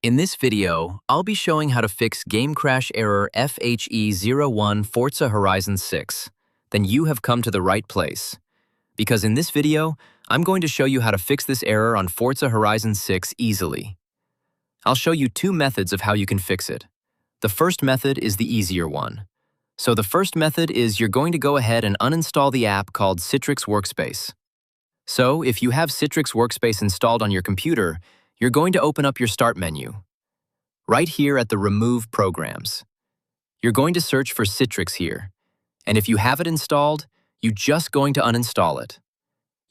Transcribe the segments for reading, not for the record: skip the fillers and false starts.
In this video, I'll be showing how to fix Game Crash Error FHE01 Forza Horizon 6. Then you have come to the right place. Because in this video, I'm going to show you how to fix this error on Forza Horizon 6 easily. I'll show you two methods of how you can fix it. The first method is the easier one. So the first method is you're going to go ahead and uninstall the app called Citrix Workspace. So if you have Citrix Workspace installed on your computer, you're going to open up your Start menu. Right here at the Remove Programs. You're going to search for Citrix here. And if you have it installed, you're just going to uninstall it.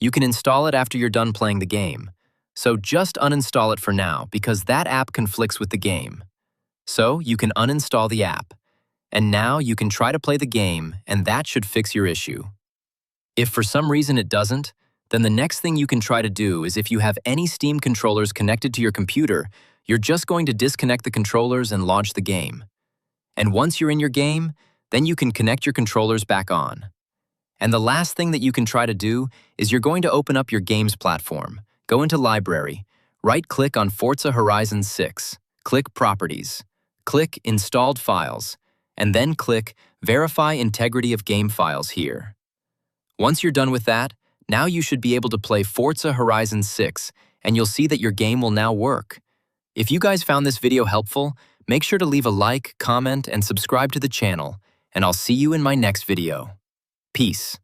You can install it after you're done playing the game. So just uninstall it for now because that app conflicts with the game. So you can uninstall the app. And now you can try to play the game, and that should fix your issue. If for some reason it doesn't, then the next thing you can try to do is if you have any Steam controllers connected to your computer, you're just going to disconnect the controllers and launch the game. And once you're in your game, then you can connect your controllers back on. And the last thing that you can try to do is you're going to open up your games platform, go into Library, right-click on Forza Horizon 6, click Properties, click Installed Files, and then click Verify Integrity of Game Files here. Once you're done with that, now you should be able to play Forza Horizon 6, and you'll see that your game will now work. If you guys found this video helpful, make sure to leave a like, comment, and subscribe to the channel, and I'll see you in my next video. Peace.